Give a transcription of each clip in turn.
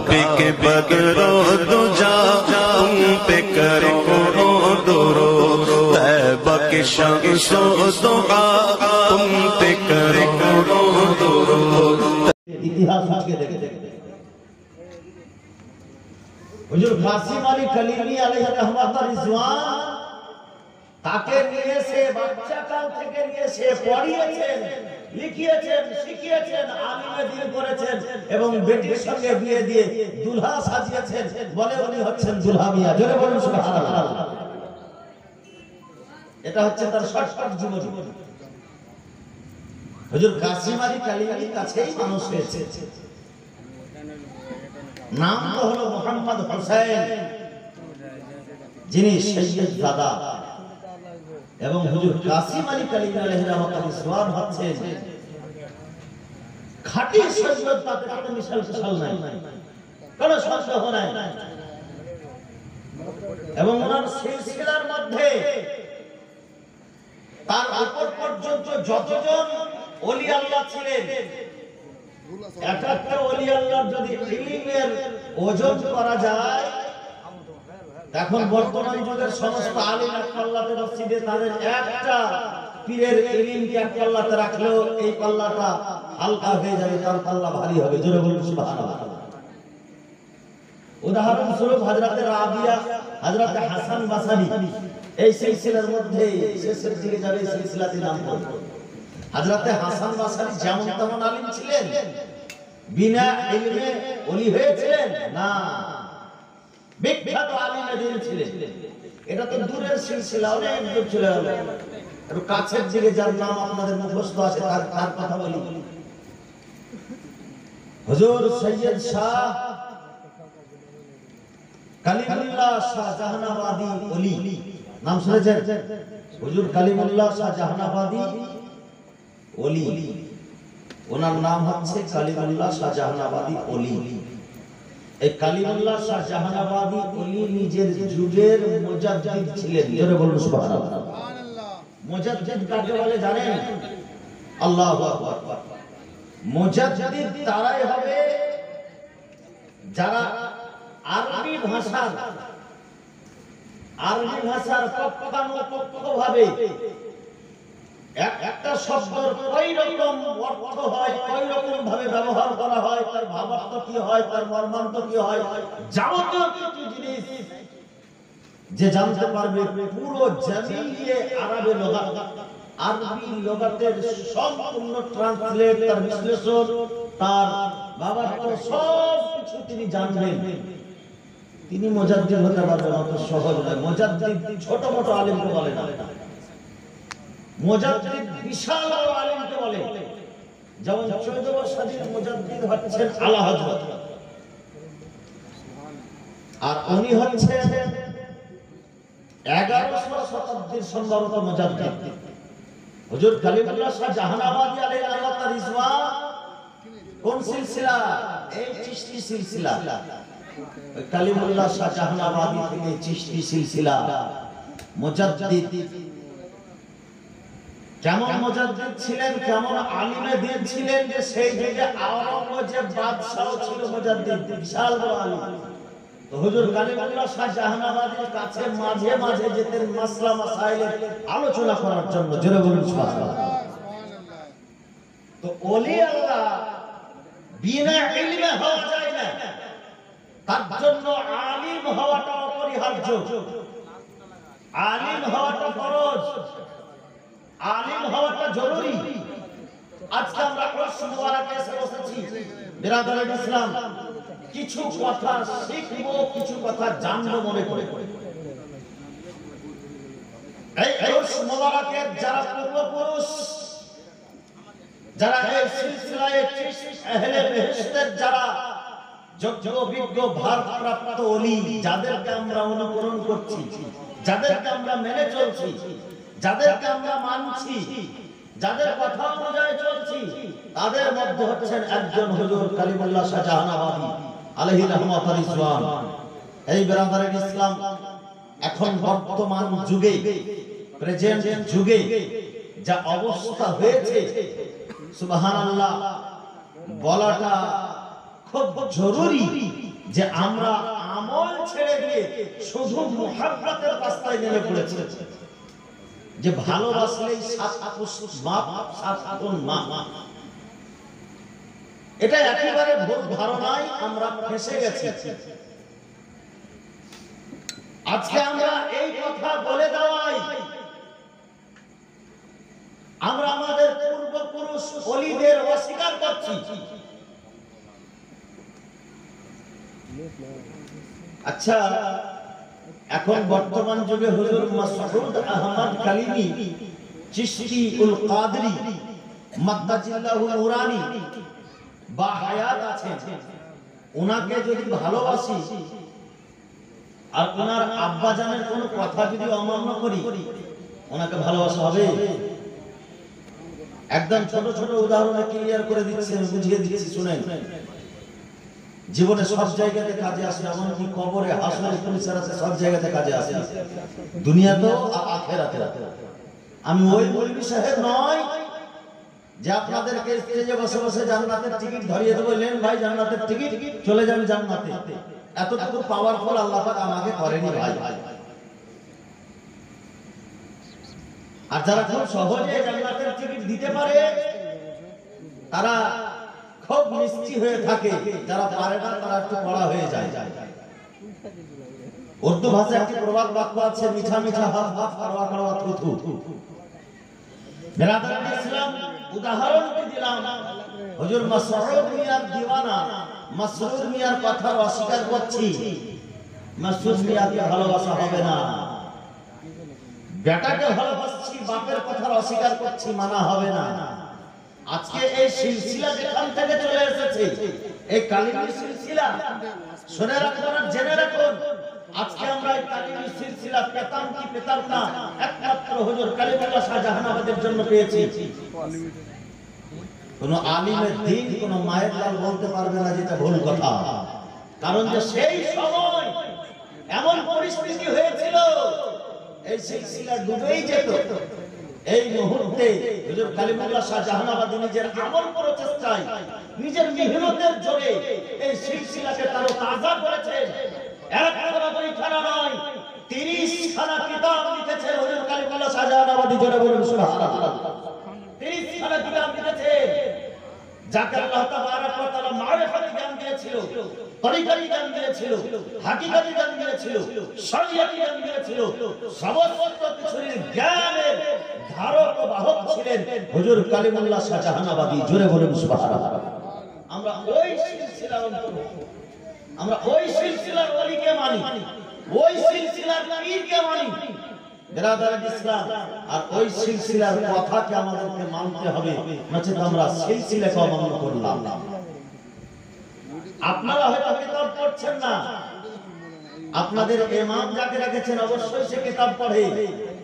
काबे के बदरो दुजा तुम पे करो दुरो तैबा के शम्सो दुआ तुम पे करो दुरो। इतिहास के देखे हुजूर कासिम আলী কলিমি আলাইহি রহমাত রিজওয়ান তাকে নিয়ে সে বাচ্চাকাল থেকে নিয়ে সে পড়িয়েছেন, লিখিয়েছেন, শিখিয়েছেন, আলিমে দিন করেছেন এবং বেটির সঙ্গে বিয়ে দিয়ে দুলহা সাজিয়েছেন। বলে উনি হচ্ছেন দুলহা মিয়া। জোরে বলুন সুবহানাল্লাহ। এটা হচ্ছে তার শর্টকাট জীবন। হুজুর কাসিম আলী কলিমির কাছেই মানুষ হয়েছে। নাম তো হলো মোহাম্মদ হোসেন, যিনি সৈয়দ দাদা, এবং হুজুর কাসিম আলী কলিমি আলাইহিস সালাম হচ্ছেন খাঁটি সৈয়দ। তাতে কোনো মিশাল ফিশাল নাই, কোনো সন্দেহ নাই। এবং ওনার সিলসিলার মধ্যে তার উপর পর্যন্ত যতজন ওলি আল্লাহ ছিলেন, এক একটা ওলি আল্লাহর যদি ইলমের ওজন করা যায়, এখন বর্তমান যুগের সমস্ত আলিম এক পাল্লাতে মসজিদে তাদের একটা পীরের ইলমকে এক পাল্লাতে রাখলেও এই পাল্লাটা হালকা হয়ে যাবে, তার পাল্লা ভারী হবে। জোরে বলুন সুবহানাল্লাহ। উদাহরণস্বরূপ হযরতে রাবিয়া, হযরতে হাসান বাসারি, এই সিলসিলার মধ্যে শেষের দিকে যাবে সিলসিলাতে নাম পড়বে। হযরতে হাসান বাসারি যেমন তেমন আলিম ছিলেন, বিনা ইলমে ওলি হয়েছিলেন না, বিখ্যাত আলিমে দিন ছিলেন। এটা তো দূরের সিলসিলা, অনেক দূর চলে গেল। একটু কাছের দিকে যার নাম আপনাদের মুখস্থ আছে তার কথা বলি। হুজুর সৈয়দ শাহ কালিমুল্লাহ শাহ জাহানাবাদী ওলি, নাম শুনেছেন? হুজুর কালিমুল্লাহ শাহ জাহানাবাদী ওলি, ওনার নাম হচ্ছে কালিমুল্লাহ শাহ জাহানাবাদী ওলি। এই কালিমুল্লাহ শাহ জাহানাবাদী ওলি নিজের যুগের মুজাদ্দিদ ছিলেন। জোরে বলুন সুবহানাল্লাহ। মুজাদ্দিদ কাকে বলে জানেন? আল্লাহু আকবার। মুজাদ্দিদ তারাই হবে যারা আরবি ভাষার পক্ষানুপক্ষভাবে একটা শব্দের কই রকম অর্থ হয়, কই রকম ভাবে ব্যবহার করা হয়, তার ভাবার্থ কি হয়, তার মর্মার্থ কি হয়, যাবতীয় কিছু জিনিস যে জানতে পারবে, পুরো জামিলিয়ে আরবি লগাত, আরবি লগাতের সম্পূর্ণ ট্রান্সলেট, তার বিশ্লেষণ, তার ভাবার্থ সব কিছু তিনি জানবেন, তিনি মুজাদ্দিদ হতে পারবেন। অত সহজ নয়। মুজাদ্দিদ ছোট মোটো আলিমকে বলে না, মুজাদ্দিদ বিশাল আলিমকে বলে। যেমন 14 শতাব্দীর মুজাদ্দিদ হচ্ছেন আলা হযরত, আর উনি হচ্ছেন 11শো শতাব্দীর সম্ভবত মুজাদ্দিদ। হুজুর কালিমুল্লাহ শাহ জাহানাবাদী আলাইহি রাহমাতুর রিজওয়ান কোন সিলসিলা? এই চিশতি সিলসিলা। কালিমুল্লাহ শাহ জাহানাবাদী থেকে চিশতি সিলসিলা মুজাদ্দিদ। কেমন মুজাদ্দিদ ছিলেন, কেমন আলিমে দিন ছিলেন, যে সেই যুগে আওরঙ্গজেব বাদশাহ ছিল মুজাদ্দিদ, বিশাল বড় আলিম। তো হুজুর কালিমুল্লাহ শাহ জাহানাবাদীর কাছে মাঝে মাঝে যেতেন মাসলা মাসাইলের আলোচনা করার জন্য। জোরে বলুন সুবহানাল্লাহ। তো ওলি আল্লাহ বিনা ইলমে হওয়া যায় না, তার জন্য আলিম হওয়াটা অপরিহার্য, আলিম হওয়াটা ফরজ, আলিম হওয়াটা জরুরি। আজকে আমরা উরস মুবারাকে এসে বসেছি, বিরাদরান ইসলাম, কিছু কথা শিখবো, কিছু কথা জানবো মনে করে। এই উরস মুবারাকের যারা পূর্বপুরুষ, যারা এই সিলসিলায়ে আহলে বেহেশতের যারা যোগ্য বিজ্ঞ ভারপ্রাপ্ত ওলি, যাদেরকে আমরা অনুকরণ করছি, যাদেরকে আমরা মেনে চলছি, যাদেরকে আমরা মানছি, যাদের কথা অনুযায়ী চলছি, তাদের মধ্যে হচ্ছেন একজন হুজুর কালিমুল্লাহ শাহ জাহানাবাদী আলাইহি রাহমাতুর রিজওয়ান। এই বিরাদরান ইসলাম, এখন বর্তমান যুগে, প্রেজেন্ট যুগে যা অবস্থা হয়েছে, সুবহানাল্লাহ, বলাটা খুব জরুরি। যে আমরা আমল ছেড়ে দিয়ে শুধু মুহাব্বতের রাস্তায় নেমে পড়েছি, যে ভালোবাসলেই সাত আগুন মাপ। এটা একেবারে ভুল ধারণায় আমরা ফেঁসে গেছি। আজকে আমরা এই কথা বলে দেওয়াই আমরা আমাদের পূর্বপুরুষ ওলিদের অস্বীকার করছি। আচ্ছা, এখন বর্তমান যুগে হুজুর মাসউদ আহমদ কালিমি চিশতি উল কাদরি মাদ্দাজিল্লাহু নুরানি বা হায়াত আছেন, ওনাকে যদি ভালোবাসি আর ওনার আব্বা জানের কোনো কথা যদি অমান্য করি, ওনাকে ভালোবাসা হবে? একদম ছোট ছোট উদাহরণে ক্লিয়ার করে দিচ্ছি, বুঝিয়ে দিচ্ছি, শুনেন। জীবনে সব জায়গাতে কাজে আসে, এমনকি কবরে, হাসরে, পুলিশারাতে সব জায়গাতে কাজে আসে, দুনিয়াতেও আর আখিরাতেও। আমি ওই মৌলভী সাহেব নয় যে আপনাদেরকে স্টেজে বসে বসে জান্নাতের টিকিট ধরিয়ে দেবো, নেন ভাই জান্নাতের টিকিট, চলে যান জান্নাতে। এতটুকু পাওয়ারফুল আল্লাহ পাক আমাকে করেনি ভাই। আর যারা খুব সহজে জান্নাতের টিকিট দিতে পারে তারা খুব মিষ্টি হয়ে থাকে, যারা পারে না তারা একটু কড়া হয়ে যায়। উর্দু ভাষায় একটি প্রবাদ বাক্য আছে, মিঠা মিঠা হাফ হাফ, করওয়া করওয়া থু থু। বিরাদরান ইসলাম উদাহরণ দিলাম, হুজুর মাসউদ মিয়ার দিওয়ানা মাসউদ মিয়ার কথা অস্বীকার করছি, মাসউদ মিয়াকে ভালোবাসা হবে না। বেটাকে ভালোবাসছি, বাপের কথা অস্বীকার করছি, মানা হবে না। আজকে এই সিলসিলা যেখান থেকে চলে এসেছে, এই কালিমী সিলসিলা, শুনে রাখুন, জেনে রাখুন, আজকে আমরা এই কালিমী সিলসিলা পেতাম কি পেতাম না, একমাত্র হুজুর কালিমুল্লাহ শাহজাহানাবাদের জন্য পেয়েছি। কোন আলিমের দিন কোন মায়ের লাল বলতে পারবে না যেটা ভুল কথা। কারণ যে সেই সময় এমন পরিস্থিতি হয়েছিল, এই সিলসিলা ডুবেই যেত। এই মুহূর্তে হুজুর কালিমুল্লাহ শাহজাহানাবাদী নিজের আমল প্রচেষ্টায়, নিজের মেহনতের জোরে এই সিলসিলাকে তারও তাজা করেছেন। একখানা দুইখানা নয়, 30 খানা কিতাব লিখেছেন হুজুর কালিমুল্লাহ শাহজাহানাবাদী, জোরে বলুন সুবহানাল্লাহ। 30 খানা কিতাব লিখেছেন, যাকে আল্লাহ তাবারক ওয়া তাআলা মারিফাতি জ্ঞান দিয়েছিল, তরিকাতি জ্ঞান দিয়েছিল, হাকিকাতি জ্ঞান দিয়েছিল, শরীয়তি জ্ঞান দিয়েছিল, সমস্ত কিছুর জ্ঞানের ধারক ও বাহক ছিলেন হুজুর কালিমুল্লাহ শাহজাহানাবাদী, জোরে বলুন সুবহানাল্লাহ। আমরা ওই সিলসিলার অন্তর্ভুক্ত, আমরা ওই সিলসিলার ওলিকে মানি, ওই সিলসিলার পীরকে মানি, বিরাদরান ইসলাম। আর ওই সিলসিলার কথাকে আমাদেরকে মানতে হবে, নচেত আমরা সিলসিলাকে অমান্য করলাম। আপনারা হয়তো কিতাব পড়ছেন না, আপনাদের ইমাম যাকে রেখেছেন অবশ্যই সে কিতাব পড়ে,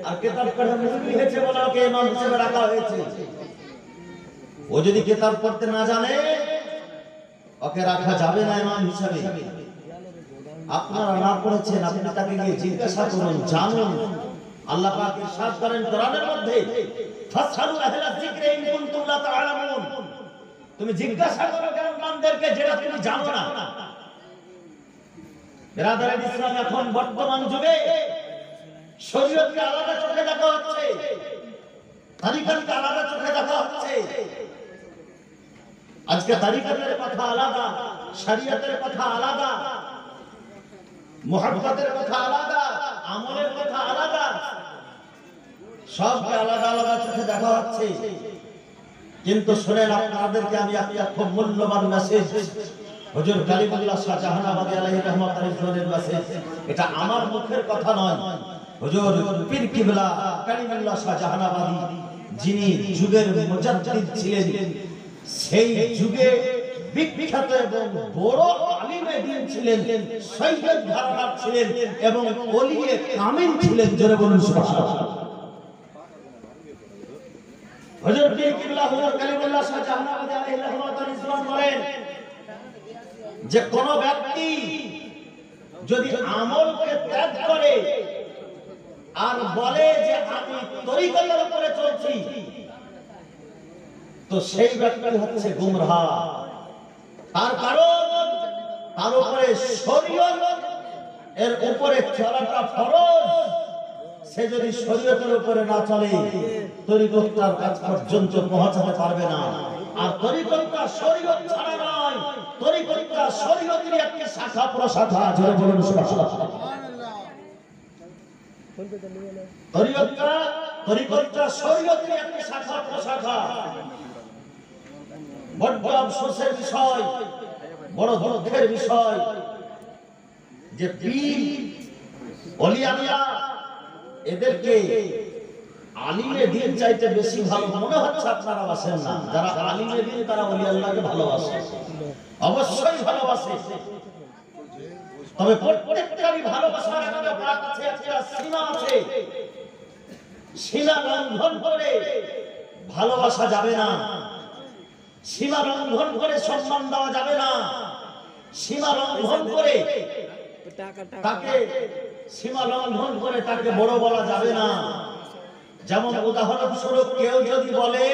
আর কিতাব পড়ে মুফতি হয়েছে বলে ওকে ইমাম হিসেবে রাখা হয়েছে। ও যদি কিতাব পড়তে না জানে, ওকে রাখা যাবে না ইমাম হিসেবে। আপনারা না পড়েছেন, আপনি তাকে গিয়ে জিজ্ঞাসা করুন, জানুন। আল্লাহ পাক ইরশাদ করেন কোরআনের মধ্যে, ফাসআলু আহলা যিকরি ইন কুনতুম লা তা'লামুন। তুমি জিজ্ঞাসা করো জ্ঞানবানদেরকে যেটা তুমি জানো না। বিরাদরান ইসলাম, এখন বর্তমান যুগে শরীয়তকে আলাদা চোখে দেখা হচ্ছে, তরিকতকে আলাদা চোখে দেখা হচ্ছে। আজকে তরিকতের কথা আলাদা, শরীয়তের কথা আলাদা, মুহাব্বতের কথা আলাদা, আমলের কথা আলাদা, সবকে আলাদা আলাদা চোখে দেখা হচ্ছে। কিন্তু শুনেন, আপনাদেরকে আমি একটা খুব মূল্যবান মেসেজ, হুজুর কালিমুল্লাহ শাহজাহানাবাদী আলাইহির রহমাতুল্লাহির মেসেজ, এটা আমার মুখের কথা নয়, হুজুর পীর কিবলা কালিমুল্লাহ শাহজাহানাবাদী, যিনি যুগের মুজাদ্দিদ ছিলেন, সেই যুগে বিখ্যাত এবং বড় আলিমে দ্বীন ছিলেন, সৈয়দ ধারণার ছিলেন এবং ওলিয়ে কামিল ছিলেন, জোরে বলুন সুবহানাল্লাহ। হুজুর পীর কিবলা হুজুর কালিমুল্লাহ শাহজাহানাবাদী আলাইহির রহমাতুল্লাহ বলেন যে কোন ব্যক্তি যদি আমলকে ত্যাগ করে আর বলে যে আমি তরিকতের উপরে চলছি, তো সেই ব্যক্তি হচ্ছে গুমরাহ। তার কারণ তার উপরে শরীয়ত এর উপরে চলাটা ফরজ, সে যদি শরীয়তের উপরে না চলে তরিকতটার কাজ পর্যন্ত পৌঁছাতে পারবে না। আর তরিকতটা শরীয়ত ছাড়া নয়, তরিকতটা শরীয়তের একটি শাখা প্রশাখা। জোরে বলুন সুবহানাল্লাহ। তরিকতটা শরীয়তের একটি শাখা প্রশাখা। বড় আফসোসের বিষয়, বড় দুঃখের বিষয় যে পীর ওলি আল্লাহ এদেরকে আলিমে দিন চাইতে বেশি ভালো মনে হচ্ছে। আপনারা বাসেন না, যারা আলিমে দিন তারা ওলি আল্লাহকে ভালোবাসে, অবশ্যই ভালোবাসে। তবে প্রত্যেকটারই ভালোবাসার একটা বাঁক আছে, একটা সীমা আছে। সীমা লঙ্ঘন করে ভালোবাসা যাবে না, সীমা লঙ্ঘন করে সম্মান দেওয়া যাবে না, সীমা লঙ্ঘন করে তাকে সীমা লঙ্ঘন করে তাকে বড় বলা যাবে না। যেমন উদাহরণস্বরূপ কেউ যদি বলে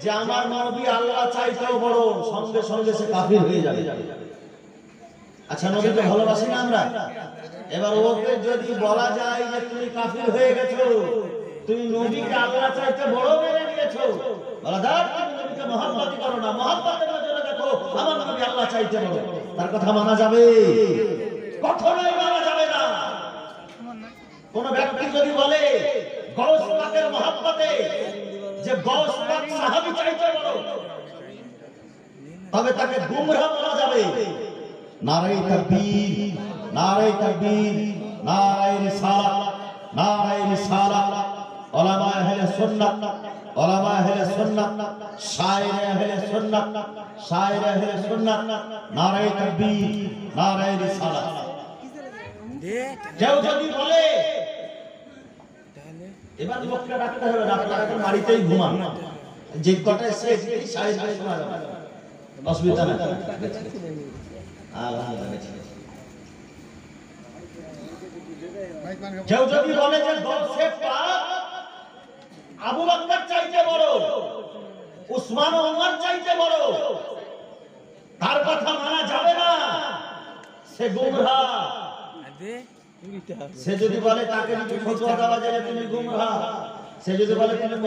যে আমার নবী আল্লাহ চাইতেও বড়, সঙ্গে সঙ্গে সে কাফির হয়ে যাবে। আচ্ছা, নবীকে ভালোবাসি না আমরা? এবার ওকে যদি বলা যায় যে তুমি কাফির হয়ে গেছো, তুমি নবীকে আল্লাহ চাইতে বড় মেনে নিয়েছো, বলা দাও তুমি নবীকে মহব্বত করো না, মহব্বতের নজরে দেখো আমার নবী আল্লাহ চাইতে বড়, তার কথা মানা যাবে? কখনোই মানা যাবে না। কোন ব্যক্তি যদি বলে গৌস পাকের মহব্বতে যে গৌস পাক সাহাবী চাইতে বড়, তবে তাকে গুমরাহ বলা যাবে। নারে তাকবীর, নারে তাকবীর, নারে রিসালাত, নারে রিসালাত। উলামা আহলে সুন্নাত, উলামা আহলে সুন্নাত, শায়ের আহলে সুন্নাত, শায়ের আহলে সুন্নাত, নারে তাকবীর, নারে রিসালাত। কেউ যদি বলে, এবার লোকটা রাখতে হবে, আপনারা তো বাড়িতেই ঘুমান, যে কটা এসে শায়ের আহলে শোনা যাবে, অসুবিধা নেই। কেউ যদি বলে যে গৌসে পাক আবু বকর চাইতে বড়, উসমান ও ওমর চাইতে বড়, তার কথা মানা যাবে না, সে গুমরাহ। সে যদি বলে তাকে ফতোয়া দেওয়া যায় তুমি গুমরাহ, সে যদি বলে তুমি